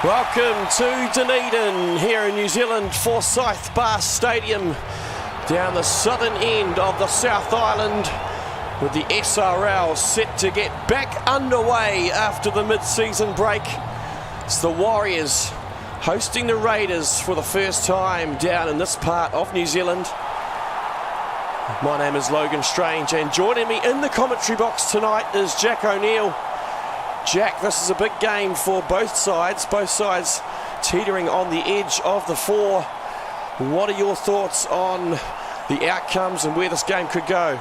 Welcome to Dunedin here in New Zealand, Forsyth Bar Stadium, down the southern end of the South Island, with the SRL set to get back underway after the mid-season break. It's the Warriors hosting the Raiders for the first time down in this part of New Zealand. My name is Logan Strange, and joining me in the commentary box tonight is Jack O'Neill. Jack, this is a big game for both sides teetering on the edge of the four. What are your thoughts on the outcomes and where this game could go?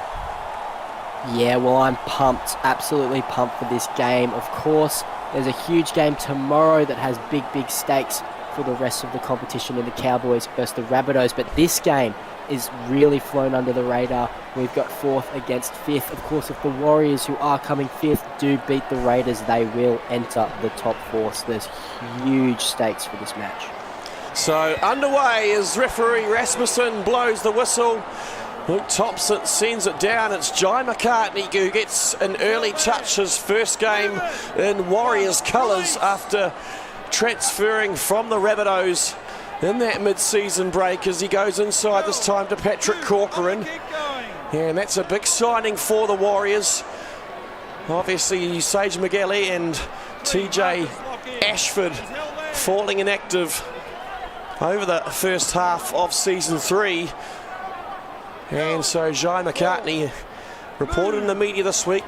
Yeah, well, I'm pumped, absolutely pumped for this game. Of course, there's a huge game tomorrow that has big stakes for the rest of the competition in the Cowboys versus the Rabbitohs, but this game is really flown under the radar. We've got 4th against 5th. Of course, if the Warriors, who are coming 5th, do beat the Raiders, they will enter the top 4. So there's huge stakes for this match. So underway as referee Rasmussen blows the whistle. Luke Thompson sends it down. It's Jai McCartney who gets an early touch, his first game in Warriors colours after transferring from the Rabbitohs in that mid-season break, as he goes inside this time to Patrick Corcoran. And that's a big signing for the Warriors. Obviously Sage McGalley and TJ Ashford falling inactive over the first half of season 3. And so Jai McCartney reported in the media this week,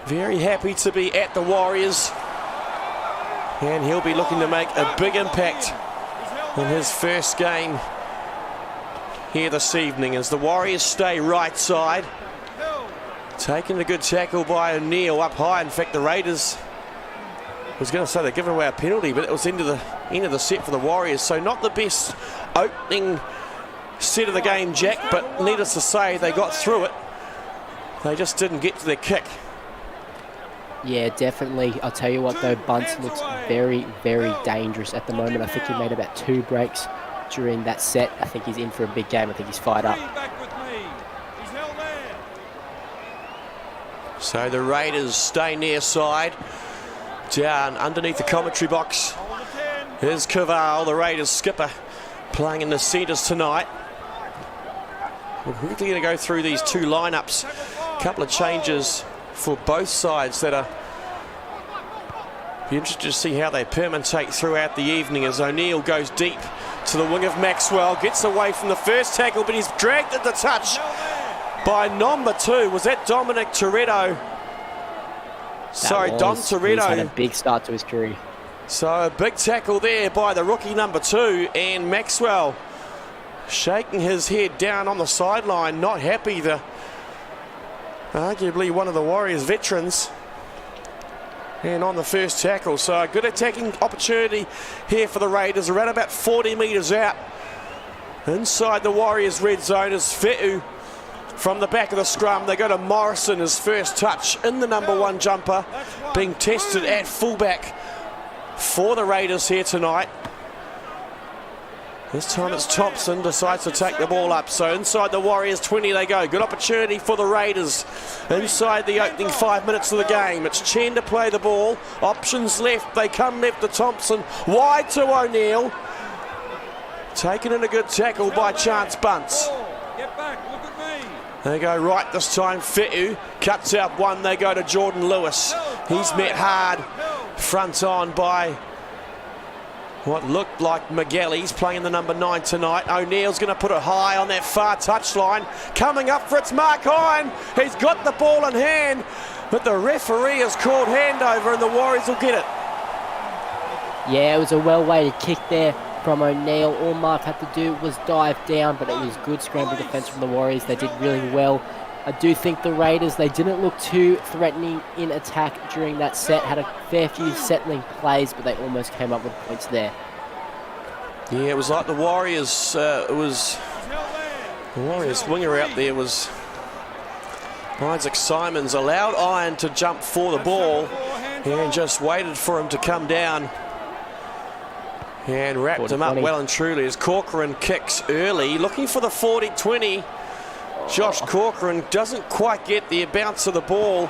very happy to be at the Warriors, and he'll be looking to make a big impact in his first game here this evening as the Warriors stay right side. Taking a good tackle by O'Neill up high. In fact, the Raiders, I was going to say they're giving away a penalty, but it was end of the set for the Warriors. So not the best opening set of the game, Jack, but needless to say, they got through it. They just didn't get to their kick. Yeah, definitely. I'll tell you what though, Bunce looks very dangerous at the moment. I think he made about 2 breaks during that set. I think he's in for a big game. I think he's fired up. So the Raiders stay near side. Down underneath the commentary box is Cavall, the Raiders skipper, playing in the centres tonight. We're quickly going to go through these two lineups. A couple of changes for both sides that are be interested to see how they permutate throughout the evening, as O'Neill goes deep to the wing of Maxwell, gets away from the first tackle, but he's dragged at the touch by number 2. Was that Dominic Toretto? Sorry, Dom Toretto. He's had a big start to his career. So a big tackle there by the rookie number 2, and Maxwell shaking his head down on the sideline, not happy. Arguably one of the Warriors veterans, and on the first tackle. So a good attacking opportunity here for the Raiders, around about 40 metres out. Inside the Warriors red zone is Fe'u from the back of the scrum. They go to Morrison, his first touch in the number 1 jumper, being tested at fullback for the Raiders here tonight. This time it's Thompson decides to take the ball up. So inside the Warriors 20 they go. Good opportunity for the Raiders inside the opening 5 minutes of the game. It's Chen to play the ball. Options left. They come left to Thompson. Wide to O'Neill. Taken in a good tackle by Chance Bunce. They go right this time. Fe'u cuts out one. They go to Jordan Lewis. He's met hard front on by what looked like McGalley. He's playing the number 9 tonight. O'Neill's going to put it high on that far touchline. Coming up for its Mark Hine. He's got the ball in hand. but the referee has called handover and the Warriors will get it. Yeah, it was a well-weighted kick there from O'Neill. All Mark had to do was dive down, but it was good scramble defence from the Warriors. They did really well. I do think the Raiders, they didn't look too threatening in attack during that set. Had a fair few settling plays, but they almost came up with points there. Yeah, it was like the Warriors, the Warriors winger out there was Isaac Simons, allowed Iron to jump for the ball and just waited for him to come down and wrapped him up well and truly as Corcoran kicks early, looking for the 40-20. Josh Corcoran doesn't quite get the bounce of the ball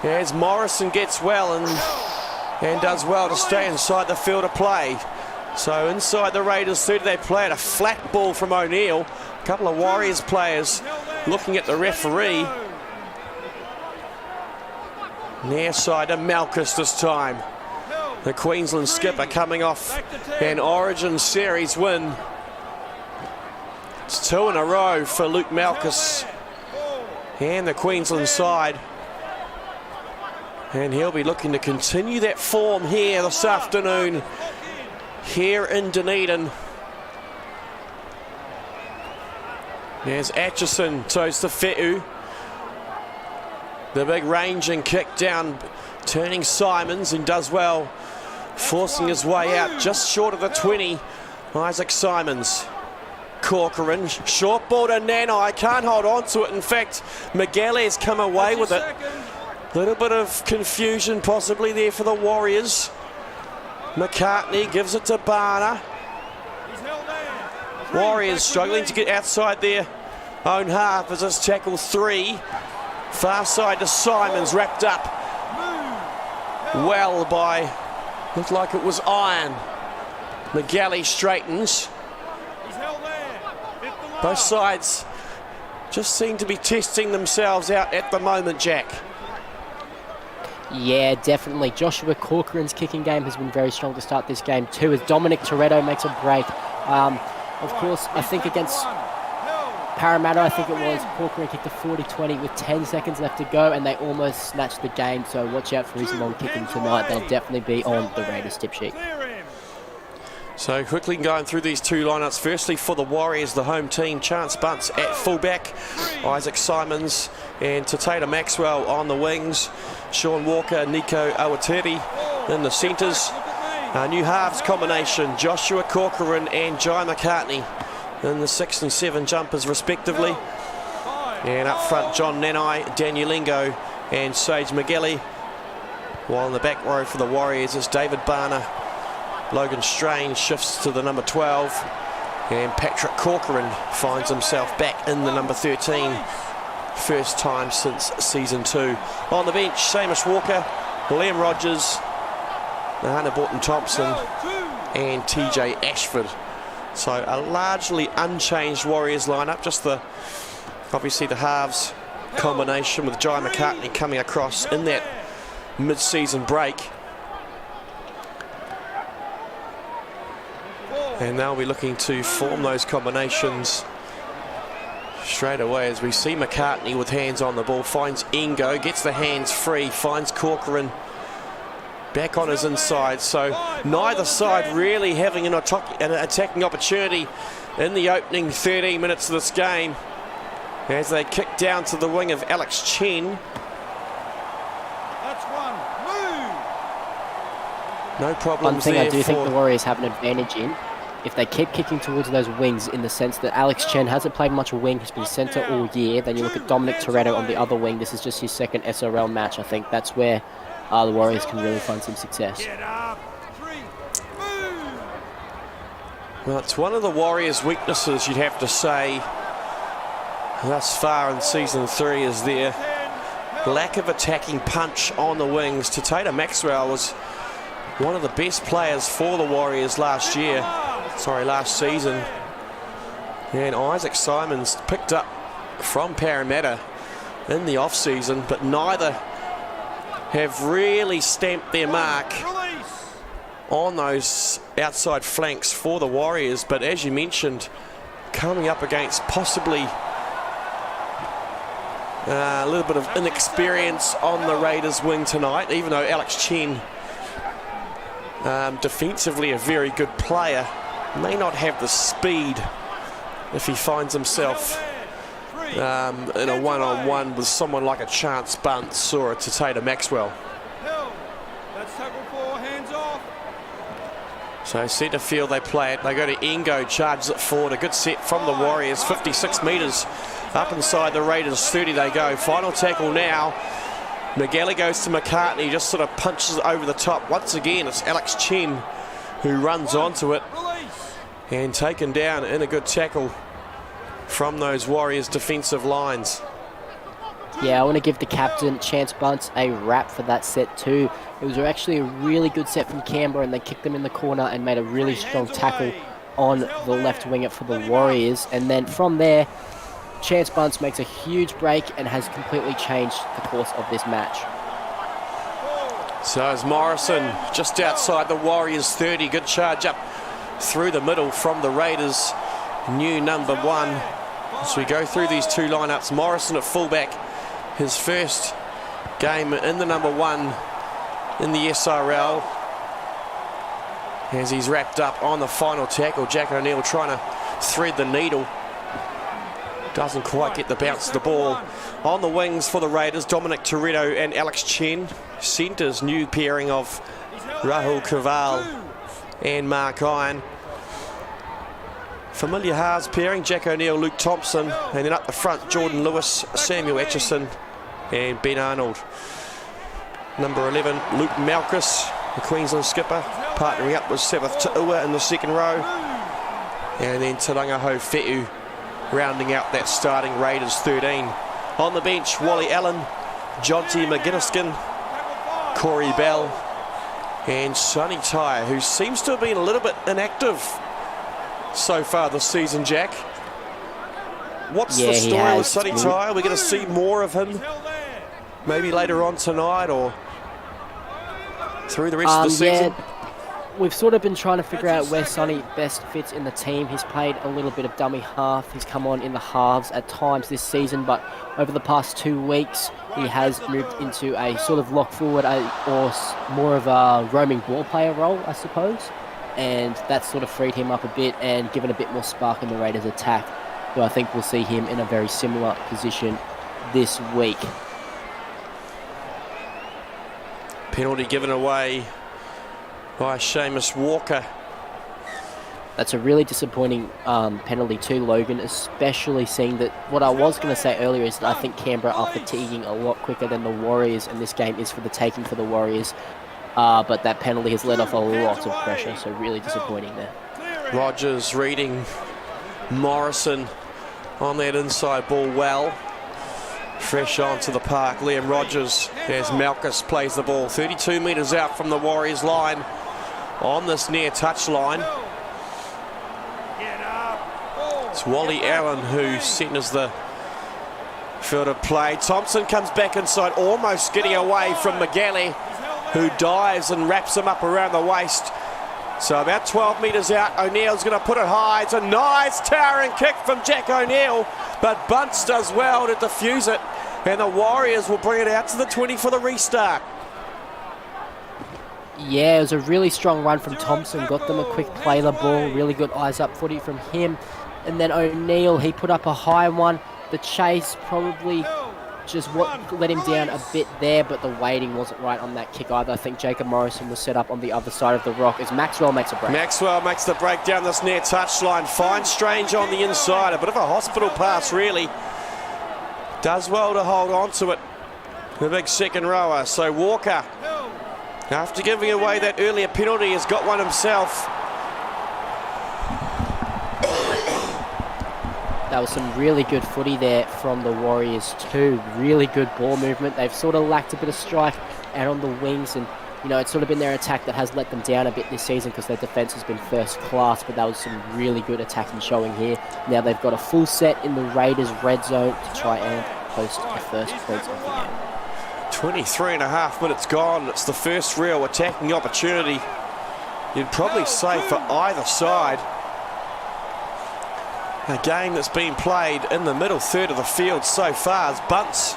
as Morrison gets well and does well to stay inside the field of play. So inside the Raiders 30, they play at a flat ball from O'Neill. A couple of Warriors players looking at the referee. Near side to Malchus this time. The Queensland skipper coming off an Origin Series win. It's 2 in a row for Luke Malchus and the Queensland side. And he'll be looking to continue that form here this afternoon here in Dunedin. There's Atchison, toes to Fe'u. The big ranging kick down, turning Simons, and does well, forcing his way out just short of the 20. Isaac Simons. Corcoran, short ball to Nanai, can't hold on to it. In fact, Miguel's come away with it. Little bit of confusion possibly there for the Warriors. McCartney gives it to Barner. Warriors struggling to get outside their own half as it's tackle 3. Far side to Simons, wrapped up well by, looked like it was Iron. McGalley straightens. Both sides just seem to be testing themselves out at the moment, Jack. Yeah, definitely. Joshua Corcoran's kicking game has been very strong to start this game too, as Dominic Toretto makes a break. Of course, I think against Parramatta, I think it was, Corcoran kicked a 40-20 with 10 seconds left to go, and they almost snatched the game, so watch out for his long kicking tonight. They'll definitely be on the Raiders tip sheet. So quickly going through these two lineups. Firstly for the Warriors, the home team, Chance Bunce at fullback, Isaac Simons and Tatata Maxwell on the wings, Sean Walker, Nico Awatiri in the centres. New halves combination, Joshua Corcoran and Jai McCartney in the 6 and 7 jumpers respectively. And up front, John Nanai, Daniel Lingo and Sage McGilley. While in the back row for the Warriors is David Barner. Logan Strange shifts to the number 12, and Patrick Corcoran finds himself back in the number 13, first time since season 2. On the bench, Seamus Walker, Liam Rogers, Nahana Borton-Thompson and TJ Ashford. So a largely unchanged Warriors lineup, just obviously the halves combination with Jai McCartney coming across in that mid-season break. And they'll be looking to form those combinations straight away as we see McCartney with hands on the ball, finds Ingo, gets the hands free, finds Corcoran back on his inside. So neither side really having an attacking opportunity in the opening 13 minutes of this game as they kick down to the wing of Alex Chen. No problems. One thing there I do think the Warriors have an advantage in, if they keep kicking towards those wings, in the sense that Alex Chen hasn't played much wing, he's been centre all year. Then you look at Dominic Toretto on the other wing. This is just his second SRL match. I think that's where the Warriors can really find some success. Well, it's one of the Warriors' weaknesses, you'd have to say, thus far in season 3, is their lack of attacking punch on the wings. Tatata Maxwell was one of the best players for the Warriors last season. And Isaac Simons picked up from Parramatta in the off-season, but neither have really stamped their mark on those outside flanks for the Warriors. But as you mentioned, coming up against possibly A little bit of inexperience on the Raiders wing tonight, even though Alex Chen, defensively a very good player, may not have the speed if he finds himself in a one-on-one with someone like a Chance Bunce or a Tatata Maxwell. So centre field, they play it. They go to Engo, charges it forward. A good set from the Warriors, 56 metres up inside the Raiders 30 they go. Final tackle now. McGalley goes to McCartney, just sort of punches it over the top. Once again, it's Alex Chen who runs onto it and taken down in a good tackle from those Warriors defensive lines. Yeah, I want to give the captain, Chance Bunce, a rap for that set too. It was actually a really good set from Canberra, and they kicked them in the corner and made a really strong tackle on the left winger for the Warriors. And then from there, Chance Bunce makes a huge break and has completely changed the course of this match. So is Morrison just outside the Warriors 30. Good charge up through the middle from the Raiders. New number 1. As we go through these two lineups, Morrison at fullback. His first game in the number 1 in the SRL. As he's wrapped up on the final tackle, Jack O'Neill trying to thread the needle. Doesn't quite get the bounce of the ball. On the wings for the Raiders, Dominic Toretto and Alex Chen. Centres, new pairing of Rahul Kaval and Mark Iron. Familiar halves pairing, Jack O'Neill, Luke Thompson, and then up the front, Jordan Lewis, Samuel Atchison and Ben Arnold. Number 11, Luke Malchus, the Queensland skipper, partnering up with Sabbath Ta'ua in the second row. And then Tarangaho Fe'u rounding out that starting Raiders 13. On the bench, Wally Allen, Jonty McGinniskin, Corey Bell, and Sonny Tai, who seems to have been a little bit inactive so far this season, Jack. What's the story with Sonny Tai? Are we going to see more of him maybe later on tonight or through the rest of the season? We've sort of been trying to figure out where Sonny best fits in the team. He's played a little bit of dummy half. He's come on in the halves at times this season, but over the past 2 weeks, he has moved into a sort of lock forward or more of a roaming ball player role, I suppose. And that's sort of freed him up a bit and given a bit more spark in the Raiders' attack. So I think we'll see him in a very similar position this week. Penalty given away by Seamus Walker. That's a really disappointing penalty too, Logan, especially seeing that what I was going to say earlier is that I think Canberra are fatiguing a lot quicker than the Warriors, and this game is for the taking for the Warriors. But that penalty has let off a lot of pressure, so really disappointing there. Rogers reading Morrison on that inside ball well. Fresh onto the park, Liam Rogers, as Malchus plays the ball 32 metres out from the Warriors line on this near touch line. It's Wally Allen who centres the field of play. Thompson comes back inside, almost getting away from McGalley, who dives and wraps him up around the waist. So about 12 metres out, O'Neill's going to put it high. It's a nice towering kick from Jack O'Neill, but Bunce does well to defuse it, and the Warriors will bring it out to the 20 for the restart. Yeah, it was a really strong run from Thompson, got them a quick play the ball, really good eyes up footy from him. And then O'Neill, he put up a high one. The chase probably just let him down a bit there, but the weighting wasn't right on that kick either. I think Jacob Morrison was set up on the other side of the rock as Maxwell makes a break. Maxwell makes the break down this near touchline. Finds Strange on the inside. A bit of a hospital pass, really. Does well to hold on to it. The big second rower. So Walker, after giving away that earlier penalty, has got one himself. That was some really good footy there from the Warriors too. Really good ball movement. They've sort of lacked a bit of strike out on the wings, and it's sort of been their attack that has let them down a bit this season because their defence has been first class, but that was some really good attacking showing here. Now they've got a full set in the Raiders' red zone to try and post the first points of the game. 23 and a half minutes gone. It's the first real attacking opportunity, you'd probably say, for either side. a game that's been played in the middle third of the field so far as Bunce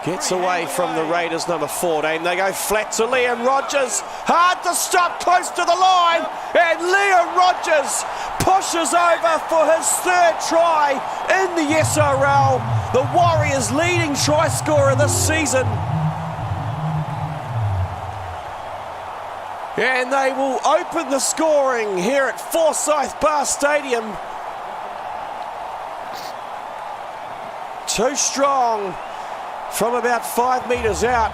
gets away from the Raiders number 14. They go flat to Liam Rogers. Hard to stop, close to the line. And Liam Rogers pushes over for his third try in the SRL. The Warriors' leading try scorer this season. And they will open the scoring here at Forsyth Bar Stadium. Too strong from about 5 metres out.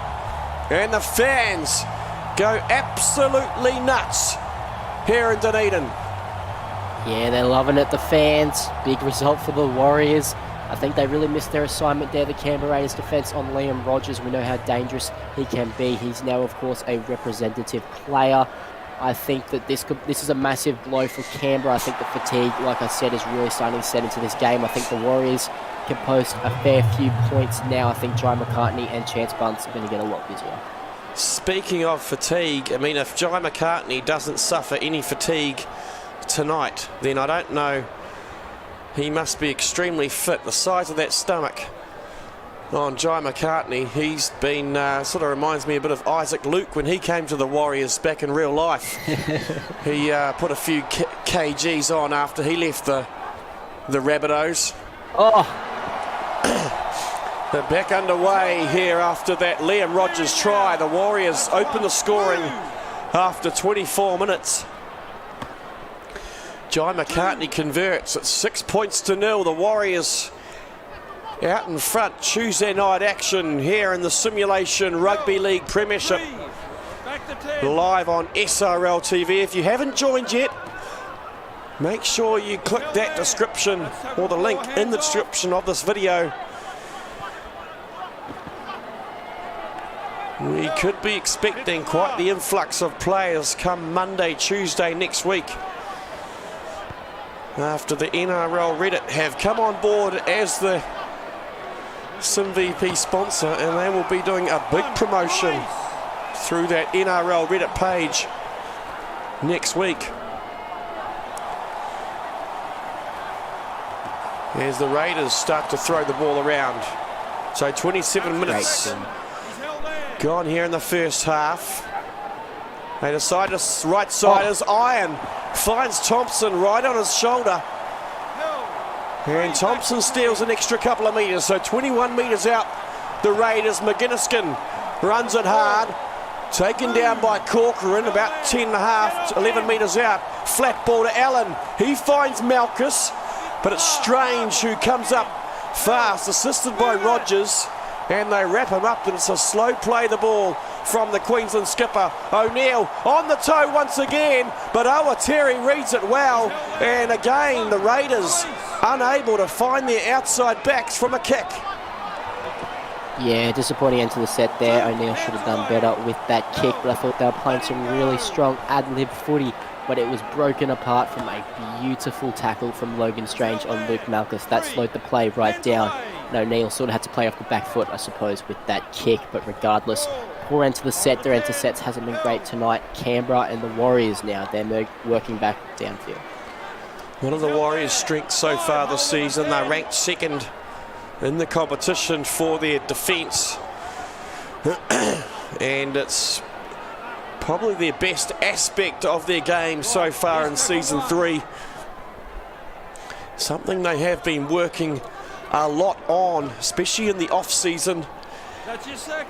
And the fans go absolutely nuts here in Dunedin. Yeah, they're loving it, the fans. Big result for the Warriors. I think they really missed their assignment there, the Canberra Raiders defence on Liam Rogers. We know how dangerous he can be. He's now, of course, a representative player. I think that this is a massive blow for Canberra. I think the fatigue, like I said, is really starting to set into this game. I think the Warriors can post a fair few points now. I think Jai McCartney and Chance Bunce are going to get a lot busier. Speaking of fatigue, I mean, if Jai McCartney doesn't suffer any fatigue tonight, then I don't know. He must be extremely fit. The size of that stomach on Jai McCartney, he's been, sort of reminds me a bit of Isaac Luke when he came to the Warriors back in real life. He put a few kgs on after he left the Rabbitohs. Oh! They're back underway here after that Liam Rogers try. The Warriors open the scoring after 24 minutes. Jai McCartney converts at 6-0. The Warriors out in front. Tuesday night action here in the Simulation Rugby League Premiership. Live on SRL TV. If you haven't joined yet, make sure you click that description or the link in the description of this video. We could be expecting quite the influx of players come Monday, Tuesday next week, after the NRL Reddit have come on board as the SimVP sponsor, and they will be doing a big promotion through that NRL Reddit page next week. As the Raiders start to throw the ball around. So 27 minutes gone here in the first half. They decide to right side as Iron finds Thompson right on his shoulder. And Thompson steals an extra couple of metres, so 21 metres out. The Raiders, McGinniskin runs it hard. Taken down by Corcoran, about 10.5, 11 metres out. Flat ball to Allen. He finds Malchus, but it's Strange who comes up fast, assisted by Rogers. And they wrap him up, and it's a slow play the ball from the Queensland skipper. O'Neill on the toe once again, but Terry reads it well. And again, the Raiders unable to find their outside backs from a kick. Yeah, disappointing end to the set there. O'Neill should have done better with that kick, but I thought they were playing some really strong ad-lib footy, but it was broken apart from a beautiful tackle from Logan Strange on Luke Malchus. That slowed the play right down. And O'Neill sort of had to play off the back foot, I suppose, with that kick, but regardless, poor end to the set. Their end to sets hasn't been great tonight. Canberra and the Warriors now, they're working back downfield. One of the Warriors' strengths so far this season, they're ranked second in the competition for their defence. And it's probably their best aspect of their game so far in season 3. Something they have been working a lot on, especially in the off-season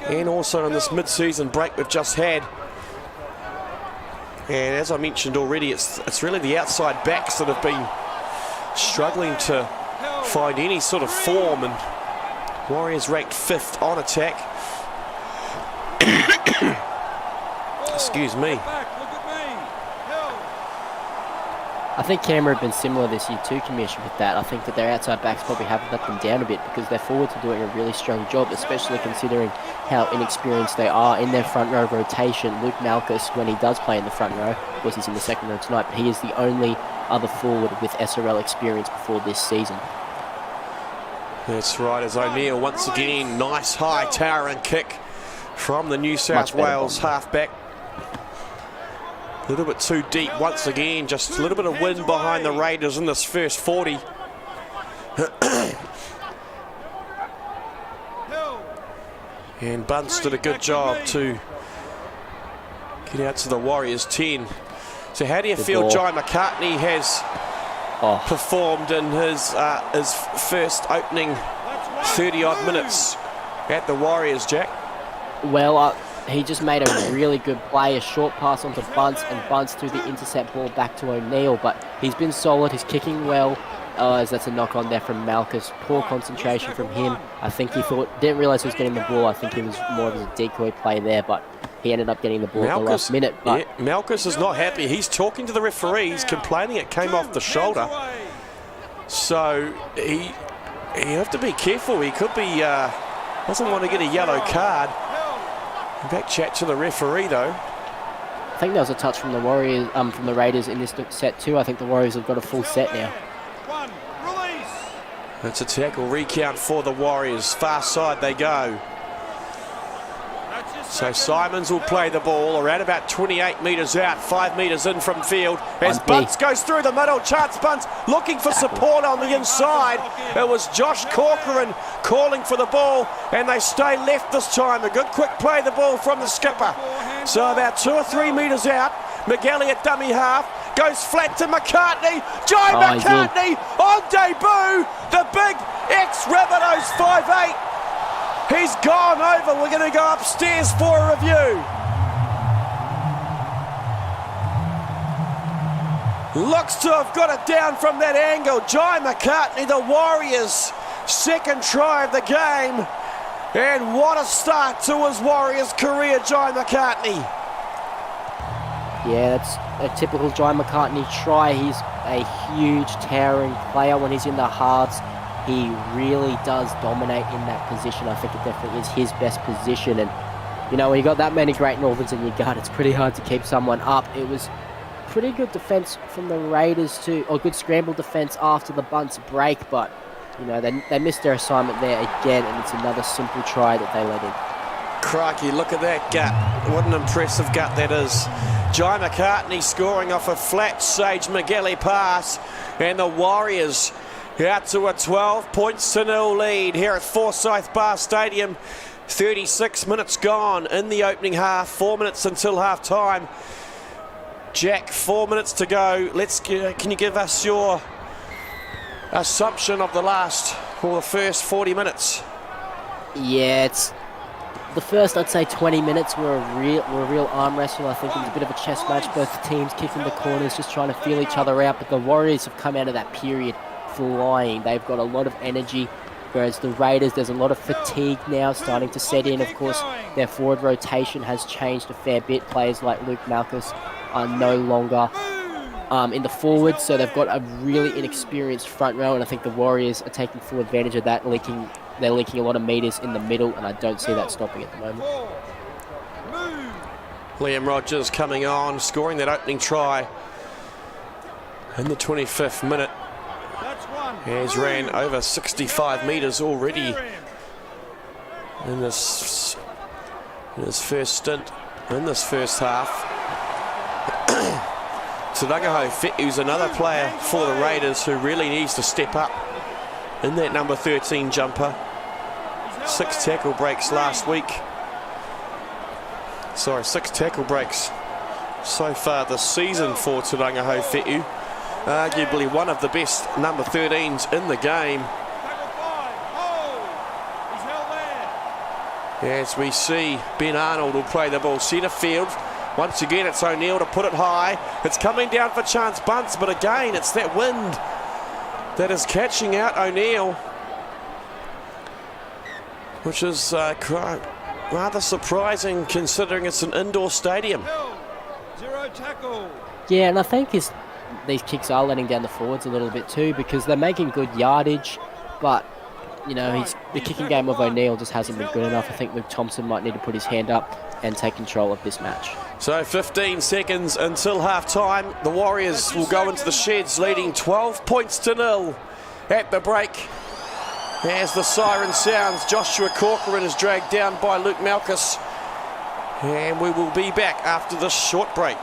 and also in this mid-season break we've just had. And as I mentioned already, it's really the outside backs that have been struggling to find any sort of form, and Warriors ranked 5th on attack. Excuse me. I think Canberra have been similar this year too, Commission, with that. I think that their outside backs probably have let them down a bit, because their forwards are doing a really strong job, especially considering how inexperienced they are in their front row rotation. Luke Malchus, when he does play in the front row, of course he's in the second row tonight, but he is the only other forward with SRL experience before this season. That's right, as O'Neill once again, nice high towering kick from the New South Wales halfback. A little bit too deep once again, just a little bit of wind behind the Raiders in this first 40. And Bunce did a good job to get out to the Warriors 10. So how do you feel Jai McCartney has performed in his first opening 30-odd minutes at the Warriors, Jack? Well, he just made a really good play, a short pass onto Bunce, and Bunce threw the intercept ball back to O'Neill, but he's been solid, he's kicking well, as that's a knock on there from Malchus. Poor concentration from him. I think he didn't realise he was getting the ball. I think he was more of a decoy play there, but he ended up getting the ball at the last minute. But yeah, Malchus is not happy. He's talking to the referees, complaining it came off the shoulder. So you have to be careful. He could be, doesn't want to get a yellow card. Back chat to the referee though. I think there was a touch from the Warriors, from the Raiders in this set too. I think the Warriors have got a full set now. That's a tackle recount for the Warriors. Far side they go. So Simons will play the ball around about 28 metres out, 5 metres in from field. As Bunce goes through the middle, Chance Bunce looking for support on the inside. It was Josh Corcoran calling for the ball, and they stay left this time. A good quick play the ball from the skipper. So about 2 or 3 metres out, McGalley at dummy half, goes flat to McCartney. Jai McCartney on debut, the big ex-Rabbitohs 5'8". He's gone over. We're going to go upstairs for a review. Looks to have got it down from that angle. Jai McCartney, the Warriors' second try of the game. And what a start to his Warriors career, Jai McCartney. Yeah, that's a typical Jai McCartney try. He's a huge, towering player when he's in the halves. He really does dominate in that position. I think it definitely is his best position. And, you know, when you got that many great Northerns in your gut, it's pretty hard to keep someone up. It was pretty good defence from the Raiders too, or good scramble defence after the Bunce break. But, you know, they missed their assignment there again, and it's another simple try that they let in. Crikey, look at that gut. What an impressive gut that is. Jai McCartney scoring off a flat Sage McGalley pass, and the Warriors out to a 12-0 lead here at Forsyth Bar Stadium. 36 minutes gone in the opening half, 4 minutes until half time. Jack, 4 minutes to go. Can you give us your assumption of the first 40 minutes? Yeah, it's the first, I'd say, 20 minutes were a real arm wrestle. I think it was a bit of a chess match, both teams kicking the corners, just trying to feel each other out. But the Warriors have come out of that period flying. They've got a lot of energy, whereas the Raiders, there's a lot of fatigue now starting to set in. Of course, their forward rotation has changed a fair bit. Players like Luke Malchus are no longer in the forward, so they've got a really inexperienced front row, and I think the Warriors are taking full advantage of that. They're leaking a lot of metres in the middle, and I don't see that stopping at the moment. Liam Rogers coming on, scoring that opening try in the 25th minute. He's ran over 65 metres already in his first stint in this first half. Tadagaho Fetu's another player for the Raiders who really needs to step up in that number 13 jumper. 6 tackle breaks last week. 6 tackle breaks so far this season for Tadagaho Fetu. Arguably one of the best number 13s in the game. As we see, Ben Arnold will play the ball centre field. Once again, it's O'Neill to put it high. It's coming down for Chance Bunce, but again, it's that wind that is catching out O'Neill, which is rather surprising considering it's an indoor stadium. Zero tackle. Yeah, and I think these kicks are letting down the forwards a little bit too, because they're making good yardage, but you know, the kicking game of O'Neill just hasn't been good enough. I think Luke Thompson might need to put his hand up and take control of this match. So 15 seconds until half time. The Warriors will go into the sheds leading 12-0 at the break. As the siren sounds, Joshua Corcoran is dragged down by Luke Malchus, and we will be back after this short break.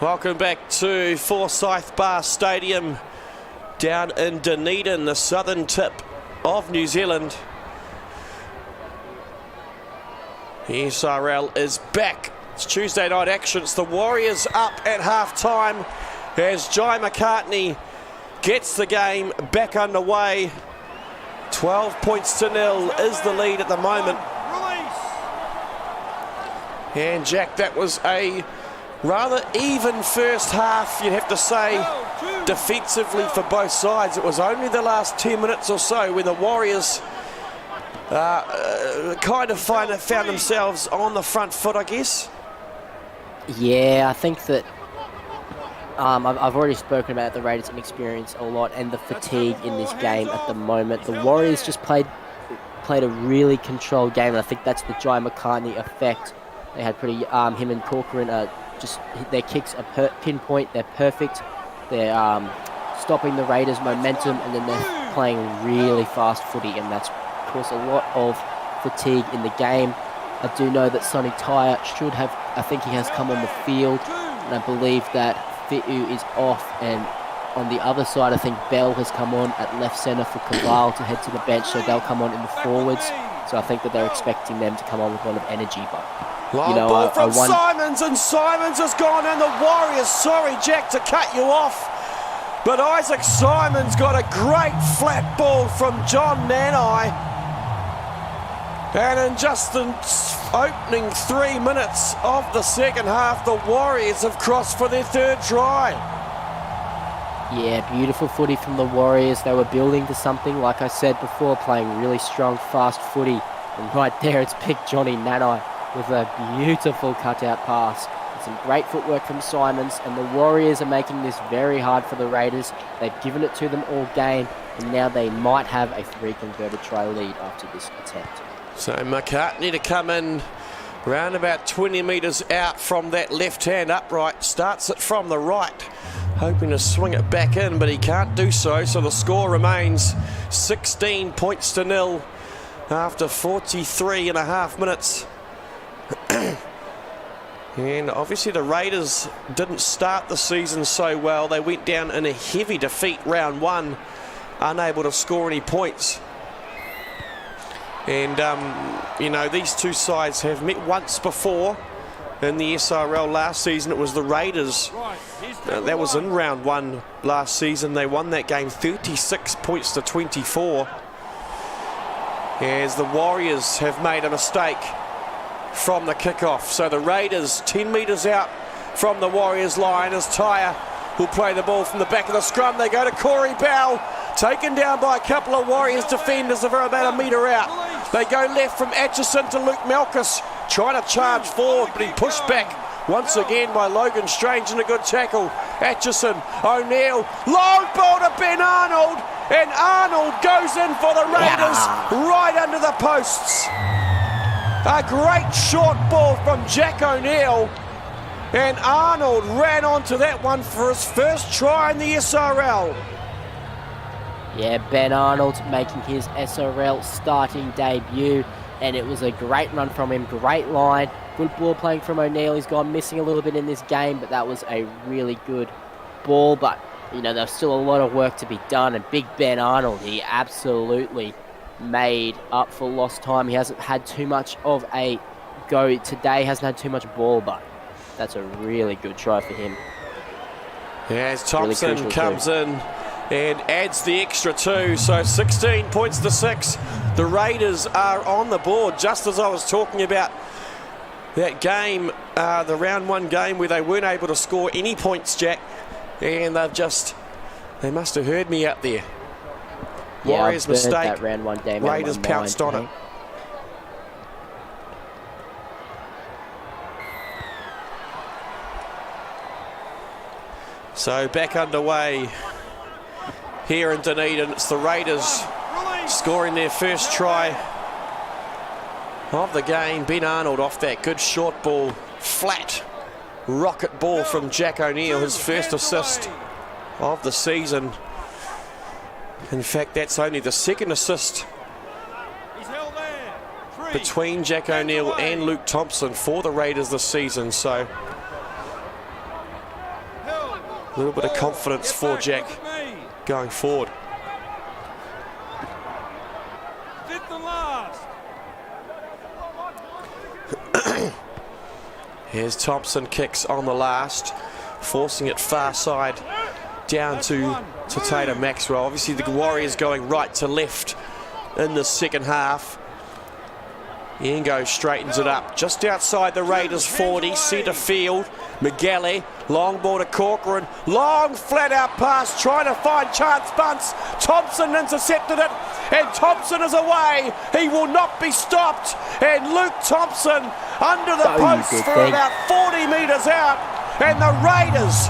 Welcome back to Forsyth Bar Stadium down in Dunedin, the southern tip of New Zealand. The SRL is back. It's Tuesday night action. It's the Warriors up at half-time as Jai McCartney gets the game back underway. 12 points to nil is the lead at the moment. And Jack, that was a rather even first half, you'd have to say, defensively for both sides. It was only the last 10 minutes or so when the Warriors kind of found themselves on the front foot, I guess. Yeah, I think that I've already spoken about the Raiders' inexperience a lot and the fatigue in this game at the moment. The Warriors just played a really controlled game, and I think that's the Jai McCartney effect. They had pretty him and Corcoran just their kicks are pinpoint. They're perfect. They're stopping the Raiders' momentum, and then they're playing really fast footy, and that's caused a lot of fatigue in the game. I do know that Sonny Tyre should have. I think he has come on the field, and I believe that Fi'u is off, and on the other side I think Bell has come on at left centre for Caval to head to the bench, so they'll come on in the forwards. So I think that they're expecting them to come on with a lot of energy, but long ball from Simons, and Simons has gone in. The Warriors, sorry Jack to cut you off, but Isaac Simons got a great flat ball from John Nanai, and in just the opening 3 minutes of the second half, the Warriors have crossed for their third try. Yeah, beautiful footy from the Warriors. They were building to something, like I said before, playing really strong, fast footy. And right there, it's picked Johnny Nanai with a beautiful cutout pass. And some great footwork from Simons, and the Warriors are making this very hard for the Raiders. They've given it to them all game, and now they might have a 3 converted try lead after this attempt. So McCartney to come in around about 20 metres out from that left-hand upright. Starts it from the right, hoping to swing it back in, but he can't do so. So the score remains 16 points to nil after 43 and a half minutes. And obviously the Raiders didn't start the season so well. They went down in a heavy defeat round 1, unable to score any points. And, you know, these two sides have met once before in the SRL last season. It was the Raiders. That was in round 1 last season. They won that game 36 points to 24. As the Warriors have made a mistake from the kickoff. So the Raiders 10 metres out from the Warriors line as Tyre will play the ball from the back of the scrum. They go to Corey Bell, taken down by a couple of Warriors defenders that are about a metre out. They go left from Atchison to Luke Malchus, trying to charge forward, but he pushed back once again by Logan Strange in a good tackle. Atchison, O'Neill, long ball to Ben Arnold, and Arnold goes in for the Raiders right under the posts. A great short ball from Jack O'Neill, and Arnold ran onto that one for his first try in the SRL. Yeah, Ben Arnold making his SRL starting debut, and it was a great run from him, great line, good ball playing from O'Neill. He's gone missing a little bit in this game, but that was a really good ball. But, you know, there's still a lot of work to be done, and big Ben Arnold, he absolutely made up for lost time. He hasn't had too much of a go today, hasn't had too much ball, but that's a really good try for him. Yeah, as Thompson really comes in and adds the extra 2, so 16 points to 6. The Raiders are on the board, just as I was talking about that game, the round 1 game where they weren't able to score any points, Jack, and they must have heard me out there. Yeah, Warriors mistake, that round 1 game Raiders pounced on it. So back underway here in Dunedin. It's the Raiders scoring their first try of the game. Ben Arnold off that good short ball, flat rocket ball from Jack O'Neill, his first assist of the season. In fact, that's only the second assist between Jack O'Neill and Luke Thompson for the Raiders this season. So A little bit of confidence for Jack going forward. Fifth and last. Here's Thompson, kicks on the last, forcing it far side down to Tatum Maxwell. Obviously the Warriors going right to left in the second half. Ingo straightens it up just outside the Raiders 40, centre field. McGalley, long ball to Corcoran, long flat out pass, trying to find Chance Bunce. Thompson intercepted it, and Thompson is away. He will not be stopped. And Luke Thompson under the post for about 40 metres out. And the Raiders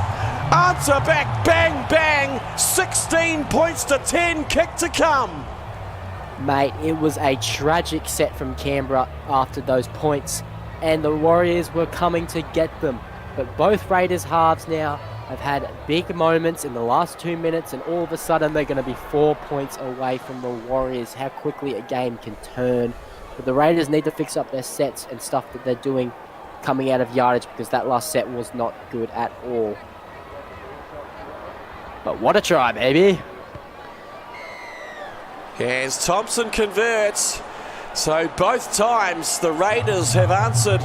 answer back, bang, bang, 16 points to 10, kick to come. Mate, it was a tragic set from Canberra after those points, and the Warriors were coming to get them. But both Raiders halves now have had big moments in the last 2 minutes, and all of a sudden they're going to be 4 points away from the Warriors. How quickly a game can turn. But the Raiders need to fix up their sets and stuff that they're doing coming out of yardage, because that last set was not good at all. But what a try, baby. As Thompson converts, so both times the Raiders have answered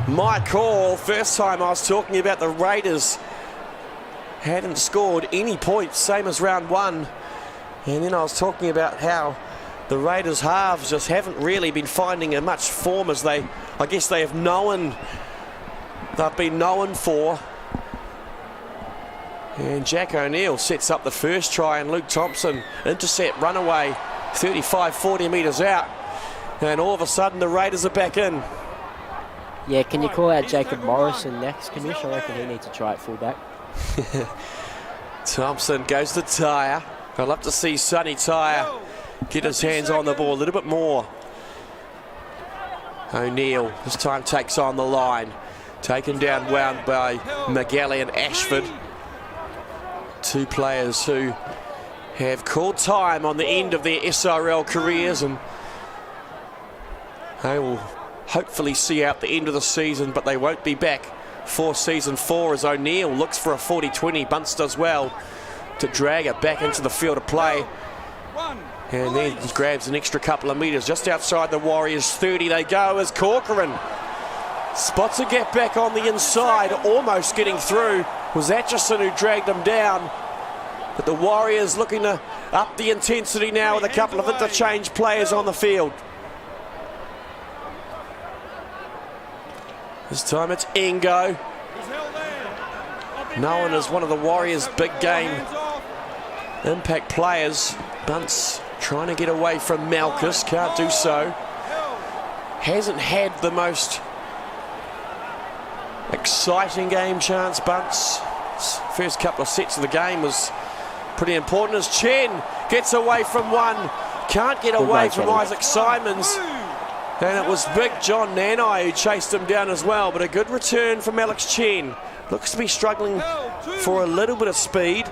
my call. First time I was talking about the Raiders hadn't scored any points, same as round one. And then I was talking about how the Raiders halves just haven't really been finding as much form as I guess they've been known for. And Jack O'Neill sets up the first try, and Luke Thompson intercept, runaway 35-40 metres out, and all of a sudden the Raiders are back in. Yeah, can you call out Jacob Morrison next, Commish? I reckon he needs to try at fullback. Thompson goes to Tyre. I'd love to see Sonny Tyre get his hands on the ball a little bit more. O'Neill this time takes on the line, taken down wound by McGalley and Ashford. Two players who have called time on the end of their SRL careers, and they will hopefully see out the end of the season, but they won't be back for season 4 as O'Neill looks for a 40-20. Bunce does well to drag it back into the field of play, and then grabs an extra couple of metres just outside the Warriors 30. They go as Corcoran spots a get back on the inside, almost getting through. Was Atchison who dragged them down, but the Warriors looking to up the intensity now with a couple of interchange players on the field. This time it's Ingo, known as one of the Warriors' big game impact players. Bunce trying to get away from Malchus, can't do so. Hasn't had the most exciting game, Chance Bunce. First couple of sets of the game was pretty important as Chen gets away from one, can't get away from Isaac Simons, and it was big John Nanai who chased him down as well. But a good return from Alex Chen. Looks to be struggling for a little bit of speed.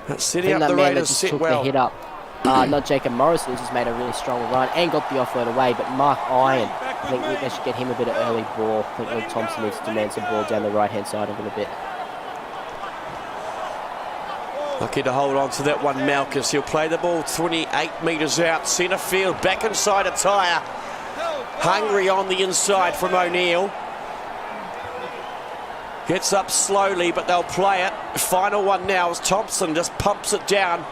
That's setting up the Raiders set well. The hit up. Not Jacob Morrison, who just made a really strong run and got the offload away, but Mark Iron, I think they should get him a bit of early ball. I think Luke Thompson needs to demand some ball down the right-hand side a little bit. Lucky to hold on to that one, Malchus. He'll play the ball 28 metres out, centre field, back inside a Tyre. Hungry on the inside from O'Neill. Gets up slowly, but they'll play it. Final one now as Thompson just pumps it down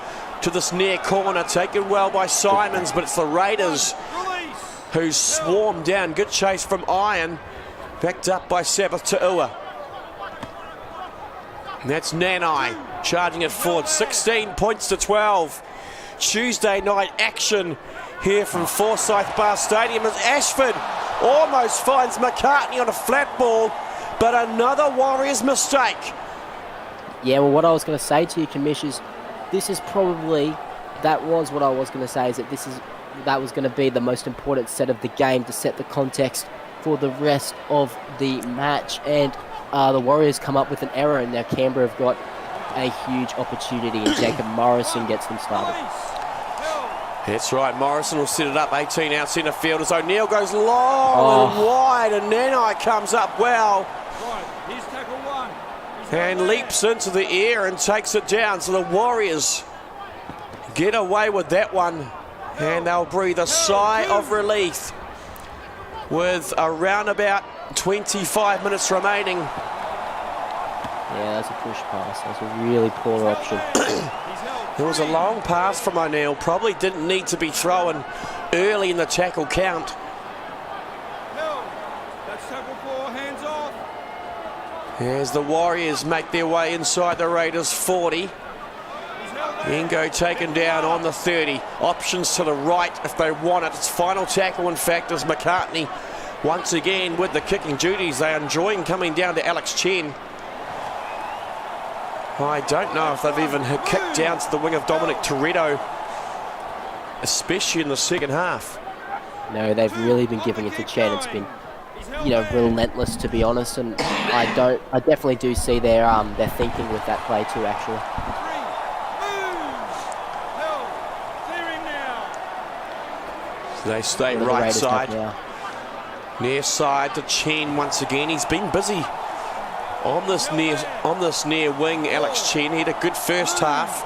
to this near corner, taken well by Simons, but it's the Raiders who swarm down. Good chase from Iron, backed up by Sabbath Ta'ua. And that's Nanai charging it forward, 16 points to 12. Tuesday night action here from Forsyth Bar Stadium as Ashford almost finds McCartney on a flat ball, but another Warriors mistake. Yeah, well, what I was going to say to you, Commish, is this is probably, that was what I was going to say, is that that was going to be the most important set of the game to set the context for the rest of the match. And the Warriors come up with an error, and now Canberra have got a huge opportunity, and Jacob Morrison gets them started. That's right, Morrison will set it up 18 out centre field as O'Neill goes long and wide, and Nanai comes up well. Right, here's tackle one. and leaps into the air and takes it down. So the Warriors get away with that one, and they'll breathe a sigh of relief with around about 25 minutes remaining. Yeah, that's a push pass. That's a really poor option. It was a long pass from O'Neill. Probably didn't need to be thrown early in the tackle count. That's tackle 4, hands off. As the Warriors make their way inside the Raiders 40. Ingo taken down on the 30. Options to the right if they want it. It's final tackle, in fact, as McCartney once again with the kicking duties. They are enjoying coming down to Alex Chen. I don't know if they've even kicked down to the wing of Dominic Toretto, especially in the second half. No, they've really been giving it to Chen. It's been, you know, relentless, to be honest, and I definitely do see their thinking with that play too, actually. So they stay right side. Near side to Chen once again. He's been busy on this near wing. Alex Chen, he had a good first half,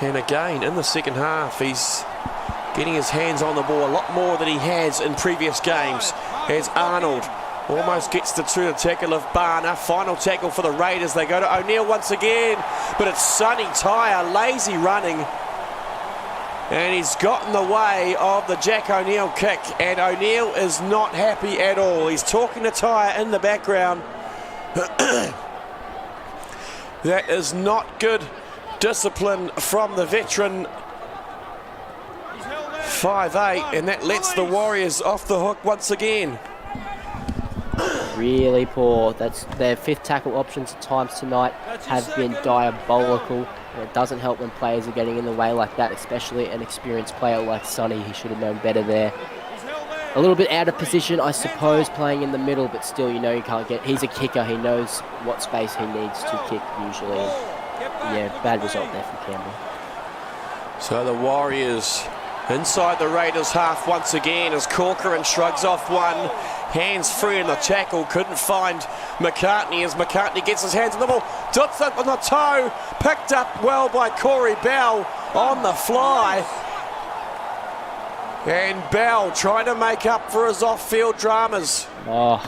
and again in the second half he's getting his hands on the ball a lot more than he has in previous games. As Arnold almost gets the tackle of Barner. Final tackle for the Raiders. They go to O'Neill once again, but it's Sonny Tyre lazy running, and he's got in the way of the Jack O'Neill kick, and O'Neill is not happy at all. He's talking to Tyre in the background. That is not good discipline from the veteran 5'8", and that lets the Warriors off the hook once again. Really poor. That's their fifth tackle options at times tonight have been diabolical. And it doesn't help when players are getting in the way like that, especially an experienced player like Sonny. He should have known better there. A little bit out of position, I suppose, playing in the middle, but still, you know, you can't get... He's a kicker. He knows what space he needs to kick usually. Yeah, bad result there from Campbell. So the Warriors inside the Raiders half once again as Corcoran shrugs off one. Hands free in the tackle. Couldn't find McCartney as McCartney gets his hands on the ball. Dots it on the toe. Picked up well by Corey Bell on the fly. And Bell trying to make up for his off-field dramas. Oh.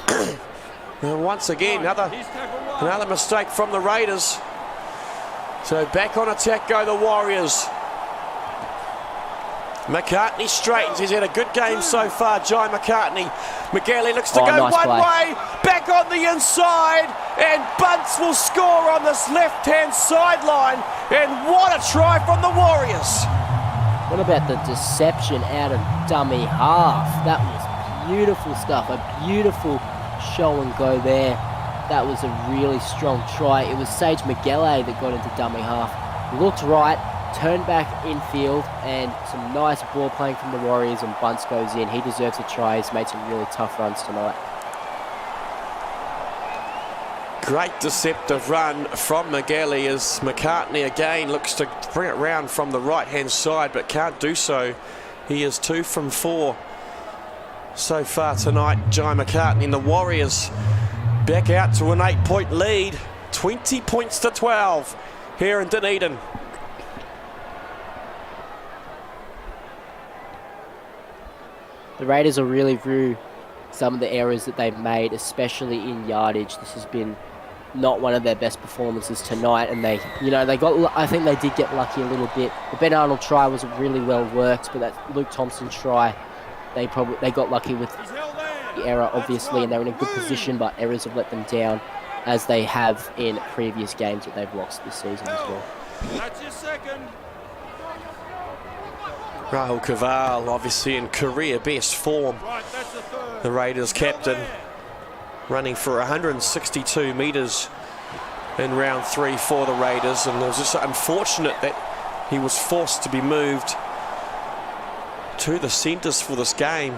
And once again, another mistake from the Raiders. So back on attack go the Warriors. McCartney straightens. He's had a good game so far, Jai McCartney. McGalley looks to go nice one play. way, back on the inside, and Bunce will score on this left-hand sideline. And what a try from the Warriors. What about the deception out of dummy half? That was beautiful stuff. A beautiful show and go there. That was a really strong try. It was Sage McGalley that got into dummy half. Looked right, turned back infield, and some nice ball playing from the Warriors, and Bunce goes in. He deserves a try. He's made some really tough runs tonight. Great deceptive run from McGalley as McCartney again looks to bring it round from the right-hand side, but can't do so. He is 2 from 4 so far tonight, Jai McCartney. And the Warriors back out to an 8-point lead, 20 points to 12 here in Dunedin. The Raiders will really rue some of the errors that they've made, especially in yardage. This has been not one of their best performances tonight, and they got. I think they did get lucky a little bit. The Ben Arnold try was really well worked, but that Luke Thompson try, they got lucky with the error, obviously, and they're in a good position, but errors have let them down, as they have in previous games that they've lost this season as well. That's your second. Rahul Kaval obviously in career best form. Right, that's the third. The Raiders captain running for 162 metres in round 3 for the Raiders, and it was just unfortunate that he was forced to be moved to the centres for this game.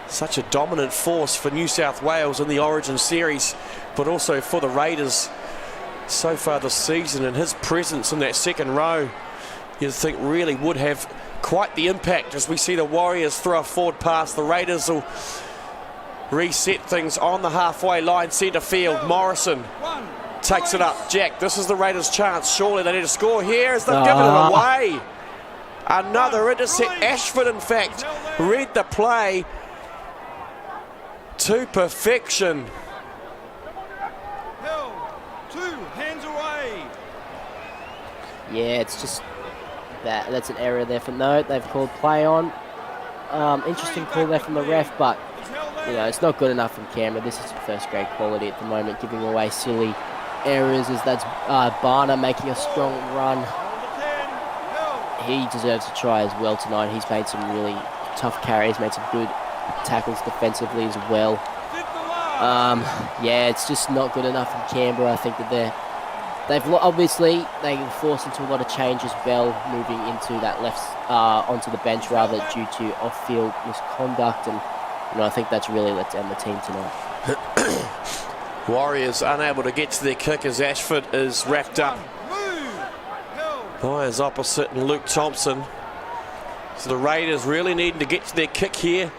Such a dominant force for New South Wales in the Origin series, but also for the Raiders so far this season, and his presence in that second row you'd think really would have quite the impact. As we see the Warriors throw a forward pass, the Raiders will reset things on the halfway line, centre field. Morrison takes it up. Jack, this is the Raiders' chance. Surely they need to score here as they've given it away. Another intercept. Ashford, in fact, read the play to perfection. Held. 2 hands away. Yeah, it's just that's an error there for note. They've called play on. Interesting call there from the ref, but you know, it's not good enough from Canberra. This is first grade quality at the moment, giving away silly errors. As that's Barner making a strong run. He deserves a try as well tonight. He's made some really tough carries, made some good tackles defensively as well. Yeah, it's just not good enough from Canberra. I think that they've obviously they were forced into a lot of change as well, moving into that left onto the bench rather due to off-field misconduct, and you know, I think that's really let down the team tonight. Warriors unable to get to their kick as Ashford is wrapped up by his opposite and Luke Thompson. So the Raiders really needing to get to their kick here.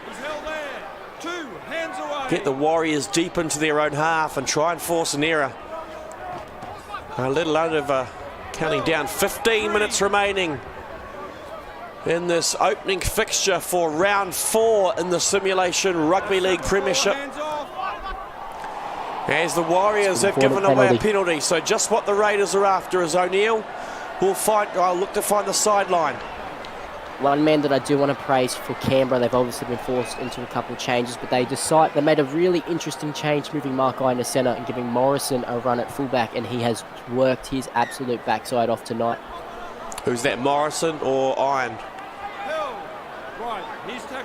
Get the Warriors deep into their own half and try and force an error. A little over, counting down 15 minutes remaining in this opening fixture for round 4 in the Simulation Rugby League Premiership. As the Warriors have given away a penalty, so just what the Raiders are after is O'Neill will look to find the sideline. One man that I do want to praise for Canberra, they've obviously been forced into a couple of changes, but they made a really interesting change, moving Mark Iron to centre and giving Morrison a run at fullback, and he has worked his absolute backside off tonight. Who's that, Morrison or Iron?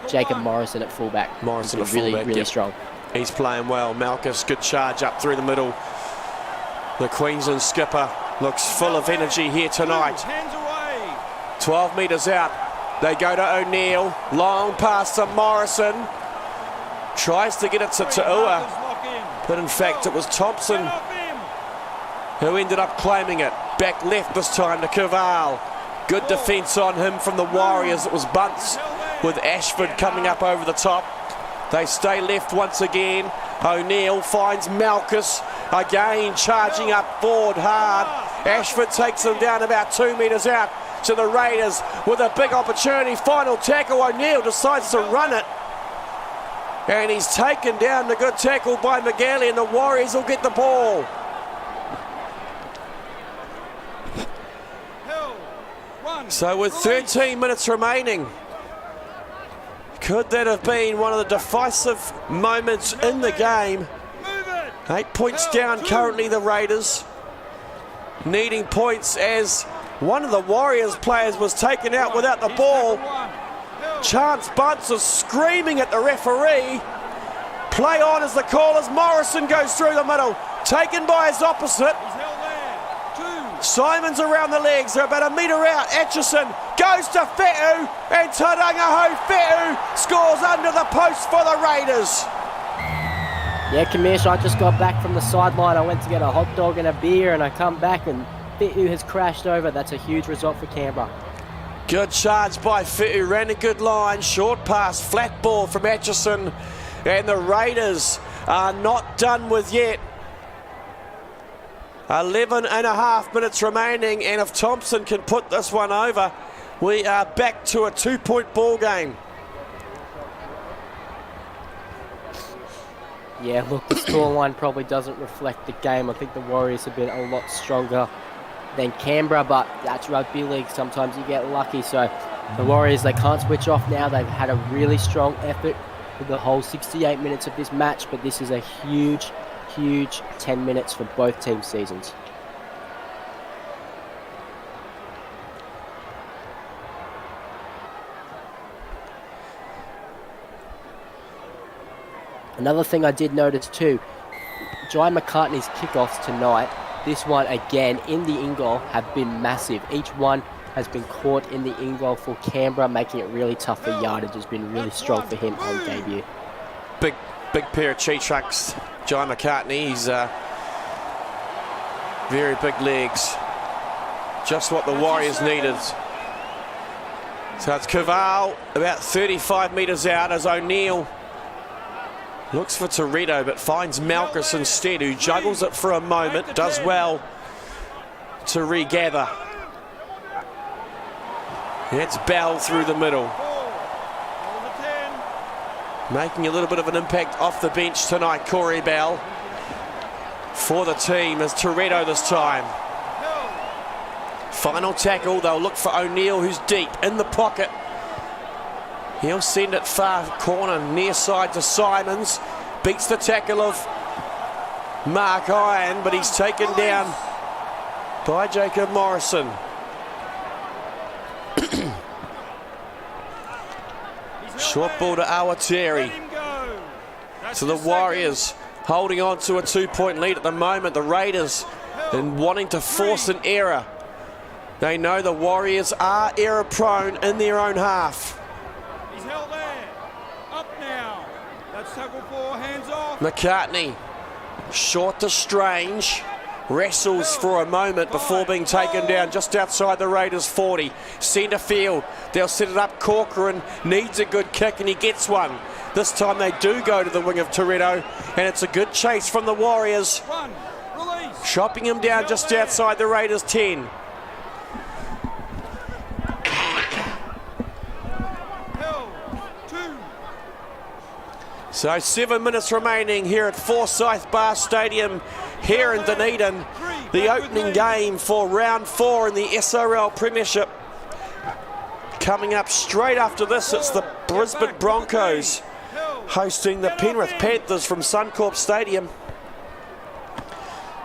Jacob Morrison at fullback. Morrison at fullback, really strong. He's playing well. Malchus, good charge up through the middle. The Queensland skipper looks full of energy here tonight. 12 metres out. They go to O'Neill. Long pass to Morrison. Tries to get it to Ta'ua. But in fact, it was Thompson who ended up claiming it. Back left this time to Caval. Good defence on him from the Warriors. It was Bunce with Ashford coming up over the top. They stay left once again. O'Neill finds Malchus. Again charging up forward hard. Ashford takes them down about 2 metres out to the Raiders with a big opportunity. Final tackle. O'Neill decides to run it. And he's taken down. The good tackle by McGalley, and the Warriors will get the ball. So with 13 minutes remaining, could that have been one of the decisive moments in the game? 8 points down currently, the Raiders, needing points as one of the Warriors players was taken out without the ball. Chance Bunce is screaming at the referee. Play on as the call as Morrison goes through the middle, taken by his opposite. Simon's around the legs, they're about a metre out. Atchison goes to Fetu, and Tarangaho Fetu scores under the post for the Raiders. Yeah, Kamish, I just got back from the sideline. I went to get a hot dog and a beer, and I come back and Fetu has crashed over. That's a huge result for Canberra. Good charge by Fetu, ran a good line, short pass, flat ball from Atchison, and the Raiders are not done with yet. 11 and a half minutes remaining, and if Thompson can put this one over, we are back to a 2-point ball game. Yeah, look, the scoreline probably doesn't reflect the game. I think the Warriors have been a lot stronger than Canberra, but that's rugby league. Sometimes you get lucky. So the Warriors, they can't switch off now. They've had a really strong effort for the whole 68 minutes of this match, but this is a huge 10 minutes for both team seasons. Another thing I did notice too, Jai McCartney's kickoffs tonight, this one again in the in-goal, have been massive. Each one has been caught in the in-goal for Canberra, making it really tough for yardage. Has been really strong for him on debut. Big pair of cheat trunks, Jai McCartney. He's very big legs. Just what the Warriors needed. So it's Caval about 35 metres out as O'Neill Looks for Toretto, but finds Malchus instead, who juggles it for a moment, does well to regather. It's Bell through the middle. Making a little bit of an impact off the bench tonight, Corey Bell. For the team is Toretto this time. Final tackle, they'll look for O'Neill, who's deep in the pocket. He'll send it far corner, near side to Simons. Beats the tackle of Mark Iron, but he's taken down by Jacob Morrison. Short ball to Awatiri. So the Warriors holding on to a 2-point lead at the moment. The Raiders and wanting to force an error. They know the Warriors are error prone in their own half. He's held there. Up now. That's tackle 4, hands off. McCartney, short to Strange. Wrestles for a moment before being taken down just outside the Raiders 40. Centre field, they'll set it up. Corcoran needs a good kick and he gets one. This time they do go to the wing of Toretto, and it's a good chase from the Warriors. Run, release. Chopping him down just outside the Raiders 10. So 7 minutes remaining here at Forsyth Bar Stadium here in Dunedin. The opening game for round 4 in the SRL Premiership. Coming up straight after this, it's the Brisbane Broncos hosting the Penrith Panthers from Suncorp Stadium.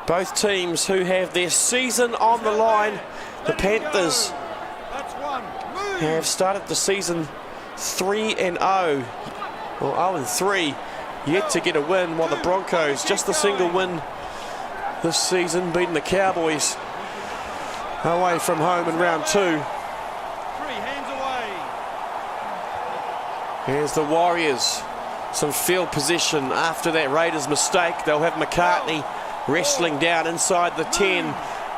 Both teams who have their season on the line. The Panthers have started the season 3-0. Well, 0-3, yet to get a win, while the Broncos, just a single win this season, beating the Cowboys away from home in round 2. 3 hands away. Here's the Warriors. Some field position after that Raiders mistake. They'll have McCartney wrestling down inside the 10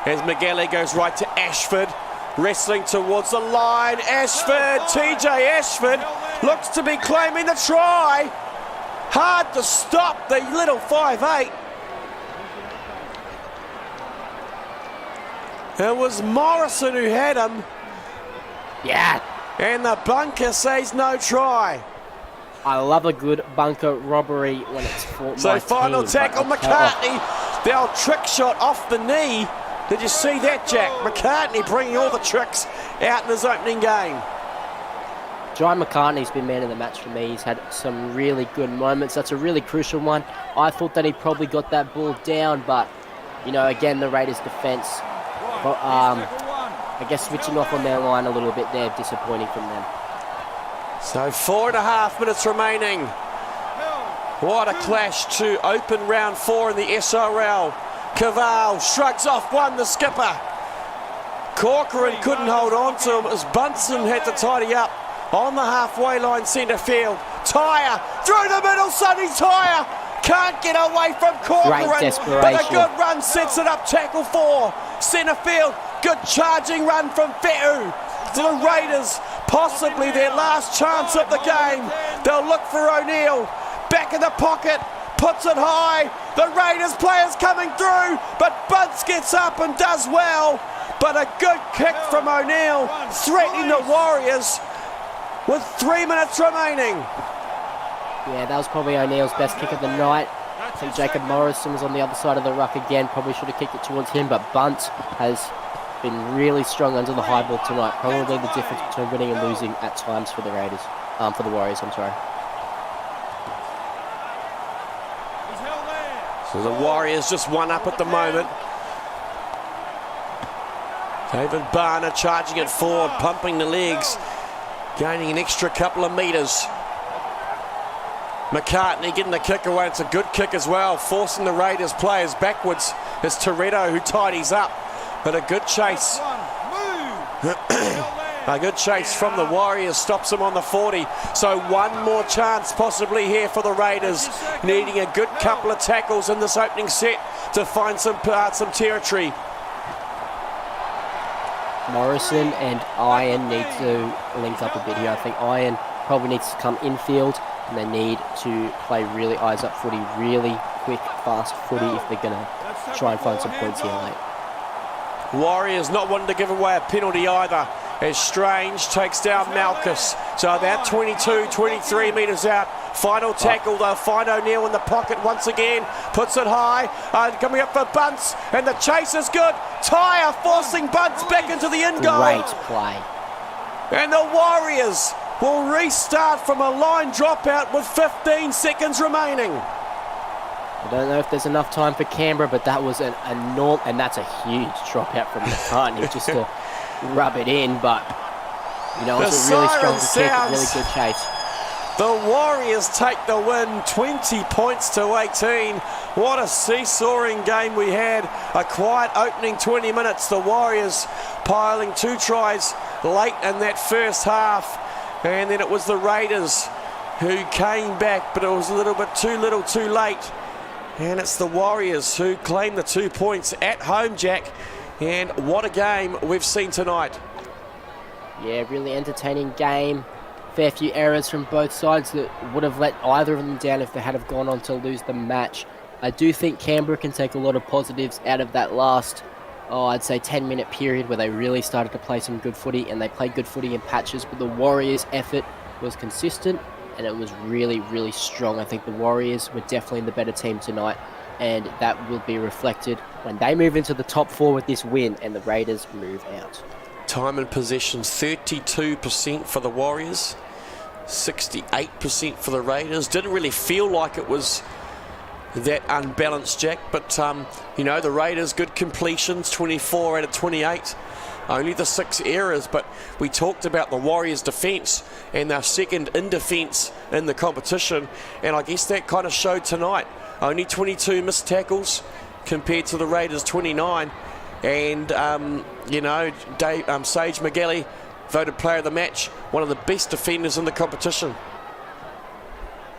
as McGalley goes right to Ashford. Wrestling towards the line. Ashford, TJ Ashford looks to be claiming the try. Hard to stop the little 5'8". It was Morrison who had him. Yeah. And the bunker says no try. I love a good bunker robbery when it's for So my final team, tackle, but McCartney. The old trick shot off the knee. Did you see that, Jack? McCartney bringing all the tricks out in his opening game. John McCartney's been man of the match for me. He's had some really good moments. That's a really crucial one. I thought that he probably got that ball down, but, you know, again, the Raiders' defence, I guess switching off on their line a little bit there, disappointing from them. So 4.5 minutes remaining. What a clash to open round 4 in the SRL. Cavall shrugs off one, the skipper. Corcoran couldn't hold on to him as Bunsen had to tidy up on the halfway line, centre field. Tyre through the middle, Sonny Tyre can't get away from Corcoran, but a good run sets it up. Tackle 4, centre field. Good charging run from Fe'u to the Raiders, possibly their last chance of the game. They'll look for O'Neill, back in the pocket, puts it high. The Raiders players coming through, but Bunce gets up and does well. But a good kick from O'Neill, threatening the Warriors with 3 minutes remaining. Yeah, that was probably O'Neill's best kick of the night. I think Jacob Morrison was on the other side of the ruck again. Probably should have kicked it towards him, but Bunce has been really strong under the high ball tonight. Probably the difference between winning and losing at times for the Raiders, for the Warriors, I'm sorry. So the Warriors just one up at the moment. David Barner charging it forward, pumping the legs, gaining an extra couple of metres. McCartney getting the kick away. It's a good kick as well, forcing the Raiders players backwards. It's Toretto who tidies up, but a good chase. A good chase from the Warriors stops them on the 40. So one more chance possibly here for the Raiders, needing a good couple of tackles in this opening set to find some territory. Morrison and Iron need to link up a bit here. I think Iron probably needs to come infield and they need to play really eyes-up footy, really quick, fast footy if they're going to try and find some points here late. Warriors not wanting to give away a penalty either, as Strange takes down Malchus. So about 22, 23 metres out. Final tackle, they'll find O'Neill in the pocket once again. Puts it high, coming up for Bunce, and the chase is good. Tyre forcing Bunce back into the in goal. Great play. And the Warriors will restart from a line dropout with 15 seconds remaining. I don't know if there's enough time for Canberra, but that was an enormous, and that's a huge dropout from McCartney just to rub it in, but you know, it's a really strong kick, really good chase. The Warriors take the win, 20 points to 18. What a seesawing game we had. A quiet opening 20 minutes. The Warriors piling 2 tries late in that first half. And then it was the Raiders who came back, but it was a little bit too little too late. And it's the Warriors who claim the 2 points at home, Jack. And what a game we've seen tonight. Yeah, really entertaining game. Fair few errors from both sides that would have let either of them down if they had have gone on to lose the match. I do think Canberra can take a lot of positives out of that last, I'd say 10-minute period where they really started to play some good footy, and they played good footy in patches, but the Warriors' effort was consistent and it was really, really strong. I think the Warriors were definitely the better team tonight, and that will be reflected when they move into the top 4 with this win and the Raiders move out. Time and possession 32% for the Warriors, 68% for the Raiders. Didn't really feel like it was that unbalanced, Jack, but you know, the Raiders, good completions, 24 out of 28. Only the 6 errors, but we talked about the Warriors' defence and their second in defence in the competition, and I guess that kind of showed tonight. Only 22 missed tackles compared to the Raiders' 29. And, you know, Sage McGalley voted player of the match, one of the best defenders in the competition.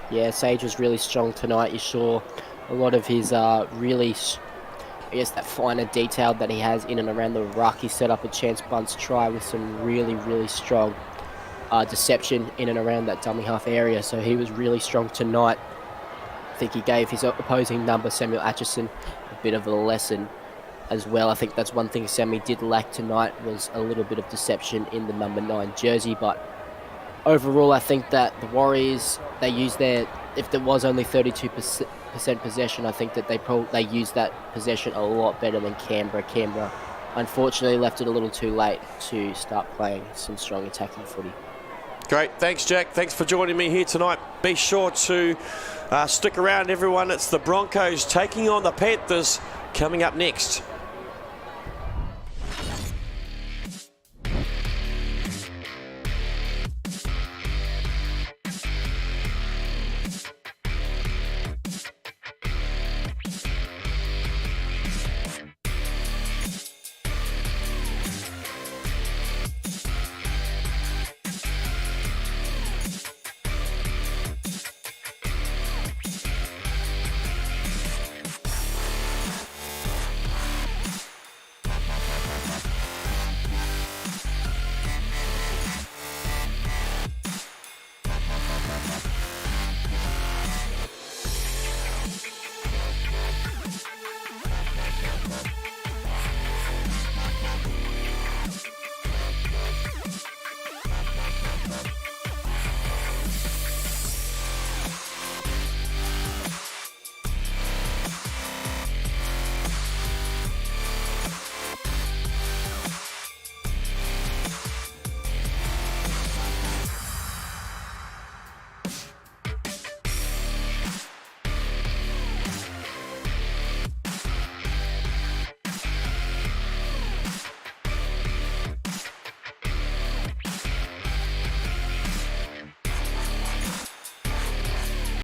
Yeah, Sage was really strong tonight. You saw a lot of his really, I guess, that finer detail that he has in and around the ruck. He set up a chance bunts try with some really, really strong deception in and around that dummy half area. So he was really strong tonight. I think he gave his opposing number, Samuel Atchison, a bit of a lesson as well. I think that's one thing Sammy did lack tonight, was a little bit of deception in the number 9 jersey. But overall, I think that the Warriors, they used their, if there was only 32% possession, I think that they used that possession a lot better than Canberra. Canberra unfortunately left it a little too late to start playing some strong attacking footy. Great, thanks Jack, thanks for joining me here tonight. Be sure to stick around everyone. It's the Broncos taking on the Panthers coming up next.